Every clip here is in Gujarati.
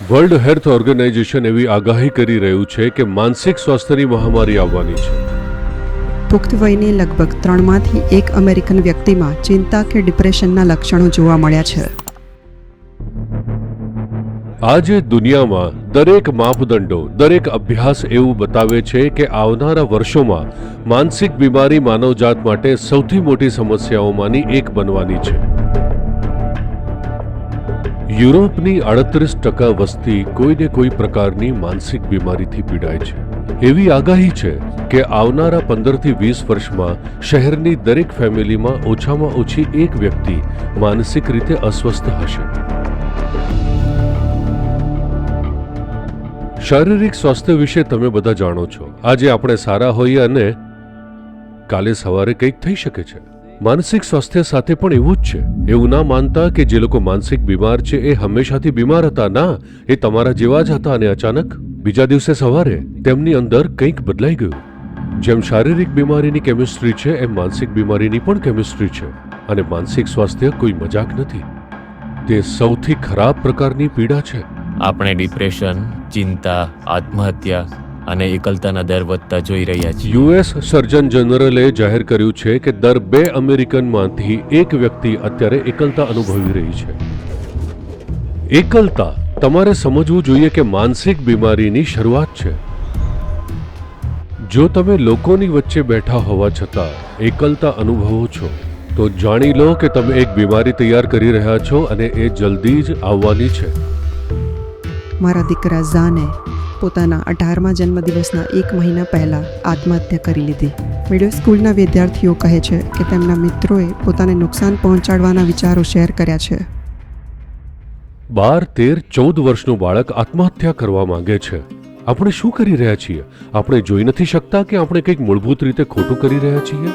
વર્લ્ડ હેલ્થ ઓર્ગેનાઇઝેશન એવી આગાહી કરી રહ્યું છે કે માનસિક સ્વાસ્થ્યની મહામારી આવવાની છે. પુખ્ત વયની લગભગ 3માંથી 1 અમેરિકન વ્યક્તિમાં ચિંતા કે ડિપ્રેશનના લક્ષણો જોવા મળ્યા છે. આજે દુનિયામાં દરેક માપદંડો, દરેક અભ્યાસ એવું બતાવે છે કે આવનારા વર્ષોમાં માનસિક બીમારી માનવજાત માટે સૌથી મોટી સમસ્યાઓમાંની એક બનવાની છે. યુરોપની 38% વસ્તી કોઈને કોઈ પ્રકારની માનસિક બીમારીથી પીડાય છે. એવી આગાહી છે કે આવનારા 15 થી 20 વર્ષમાં શહેરની દરેક ફેમિલીમાં ઓછામાં ઓછી એક વ્યક્તિ માનસિક રીતે અસ્વસ્થ હશે. શારીરિક સ્વાસ્થ્ય વિશે તમે બધા જાણો છો. આજે આપણે સારા હોઈએ અને કાલે સવારે કંઈક થઈ શકે છે. માનસિક સ્વાસ્થ્ય સાથે પણ એવું જ છે. એવું ના માનતા કે જે લોકો માનસિક બીમાર છે એ હંમેશાથી બીમાર હતા. ના, એ તમારા જેવા જ હતા અને અચાનક બીજા દિવસે સવારે તેમની અંદર કંઈક બદલાઈ ગયું. જેમ શારીરિક બીમારીની કેમિસ્ટ્રી છે એમ માનસિક બીમારીની પણ કેમિસ્ટ્રી છે. અને માનસિક સ્વાસ્થ્ય કોઈ મજાક નથી. તે સૌથી ખરાબ પ્રકારની પીડા છે. આપણે ડિપ્રેશન, ચિંતા, આત્મહત્યા અને એકલતાના દર વધતા જોઈ રહ્યા છીએ. યુએસ સર્જન જનરલે જાહેર કર્યું છે કે દર 2 અમેરિકનમાંથી એક વ્યક્તિ અત્યારે એકલતા અનુભવી રહી છે. એકલતા, તમારે સમજવું જોઈએ કે માનસિક બીમારીની શરૂઆત છે. જો તમે લોકોની વચ્ચે બેઠા હોવા છતાં એકલતા અનુભવો છો તો જાણી લો કે તમે એક બીમારી તૈયાર કરી રહ્યા છો અને એ જલ્દી જ આવવાની છે. મારા દીકરા ઝાને પોતાના 18મા જન્મદિવસના 1 મહિના પહેલા આત્મહત્યા કરી લીધી. મિડલ સ્કૂલના વિદ્યાર્થીઓ કહે છે કે તેમના મિત્રોએ પોતાને નુકસાન પહોંચાડવાના વિચારો શેર કર્યા છે. 12, 13, 14 વર્ષનું બાળક આત્મહત્યા કરવા માંગે છે. આપણે શું કરી રહ્યા છીએ? આપણે જોઈ નથી શકતા કે આપણે કંઈક મૂળભૂત રીતે ખોટું કરી રહ્યા છીએ?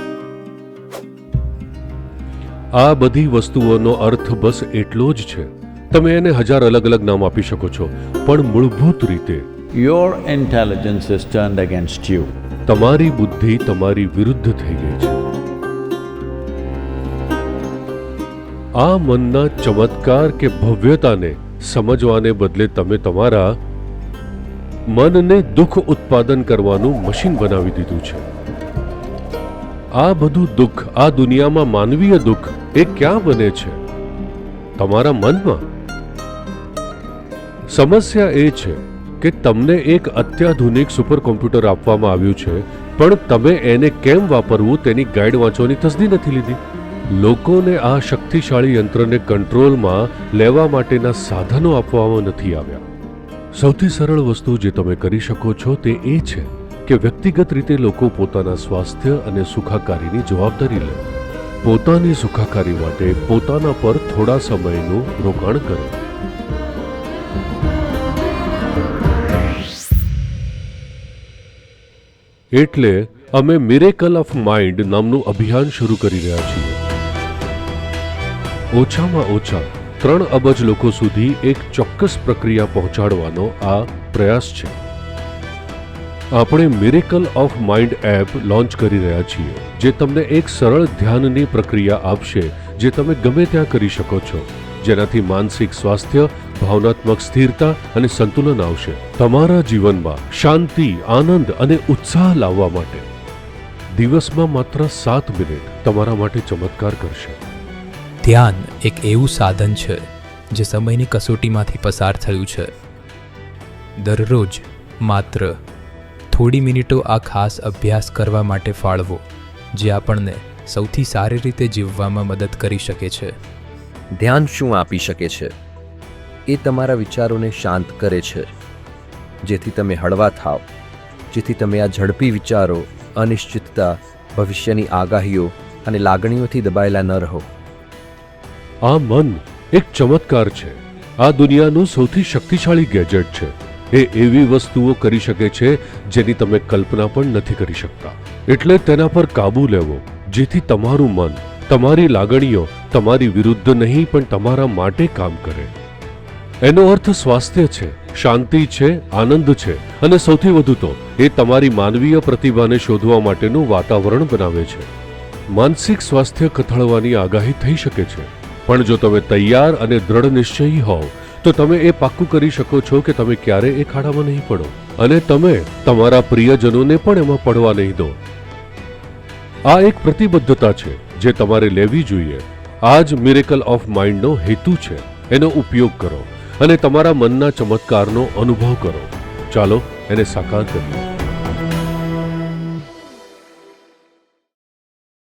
આ બધી વસ્તુઓનો અર્થ બસ એટલો જ છે. તમે એને 1000 અલગ અલગ નામ આપી શકો છો, પણ મૂળભૂત રીતે Your intelligence is turned against you. તમારી બુદ્ધિ તમારી વિરુદ્ધ થઈ ગઈ છે. આ મનના ચમત્કાર કે ભવ્યતાને સમજવાને બદલે તમે તમારા મનને દુઃખ ઉત્પાદન કરવાનું મશીન બનાવી દીધું છે. આ બધું દુઃખ, આ દુનિયામાં માનવીય દુઃખ એ ક્યાં બને છે? તમારા મનમાં. સમસ્યા એ છે કે તમને એક અત્યાધુનિક સુપર કોમ્પ્યુટર આપવામાં આવ્યું છે, પણ તમે એને કેમ વાપરવું તેની ગાઈડ વાંચવાની તસદી નથી લીધી. લોકોને આ શક્તિશાળી યંત્રને કંટ્રોલમાં લેવા માટેના સાધનો આપવામાં નથી આવ્યા. સૌથી સરળ વસ્તુ જે તમે કરી શકો છો તે એ છે કે વ્યક્તિગત રીતે લોકો પોતાના સ્વાસ્થ્ય અને સુખાકારીની જવાબદારી લે. પોતાની સુખાકારી માટે પોતાના પર થોડા સમયનું રોકાણ કરો. એટલે અમે મિરેકલ ઓફ માઇન્ડ નામનું અભિયાન શરૂ કરી રહ્યા છીએ. ઓછામાં ઓછા 3 અબજ લોકો સુધી એક ચોક્કસ પ્રક્રિયા પહોંચાડવાનો આ પ્રયાસ છે. આપણે miracle of mind app launch કરી રહ્યા છીએ, જે તમને એક સરળ ધ્યાનની પ્રક્રિયા આપશે જે તમે ગમે ત્યાં કરી શકો છો, જેનાથી માનસિક સ્વાસ્થ્ય, ભાવનાત્મક સ્થિરતા અને સંતુલન આવશે. તમારા જીવનમાં શાંતિ, આનંદ અને ઉત્સાહ લાવવા માટે દિવસમાં માત્ર 7 મિનિટ તમારા માટે ચમત્કાર કરશે. ધ્યાન એક એવું સાધન છે જે સમયની કસોટીમાંથી પસાર થયું છે. દરરોજ માત્ર થોડી મિનિટો આ ખાસ અભ્યાસ કરવા માટે ફાળવો, જે આપણને સૌથી સારી રીતે જીવવામાં મદદ કરી શકે છે. ધ્યાન શું આપી શકે છે? એ તમારા વિચારોને શાંત કરે છે, જેથી તમે હળવા થાવ, જેથી તમે આ ઝડપી વિચારો, અનિશ્ચિતતા, ભવિષ્યની આગાહીઓ અને લાગણીઓથી દબાયેલા ન રહો. આ મન એક ચમત્કાર છે. આ દુનિયાનું સૌથી શક્તિશાળી ગેજેટ છે. એ એવી વસ્તુઓ કરી શકે છે જેની તમે કલ્પના પણ નથી કરી શકતા. એટલે તેના પર કાબૂ લેવો, જેથી તમારું મન, તમારી લાગણીઓ તમારી વિરુદ્ધ નહીં પણ તમારા માટે કામ કરે. એનો અર્થ સ્વાસ્થ્ય છે, શાંતિ છે, આનંદ છે અને સૌથી વધુ તો એ તમારી માનવીય પ્રતિભાને શોધવા માટેનું વાતાવરણ બનાવે છે. માનસિક સ્વાસ્થ્ય કથળવાની આગાહી થઈ શકે છે, પણ જો તમે તૈયાર અને દ્રઢ નિશ્ચયી હોવ તો તમે એ પાક્કું કરી શકો છો કે તમે ક્યારે એ ખાડામાં નહીં પડો અને તમે તમારા પ્રિયજનોને પણ એમાં પડવા નહીં દો. આ એક પ્રતિબદ્ધતા છે જે તમારે લેવી જોઈએ. આ જ મિરેકલ ઓફ માઇન્ડનો હેતુ છે. એનો ઉપયોગ કરો અને તમારા મનના ચમત્કારનો અનુભવ કરો. ચાલો એને સાકાર કરીએ.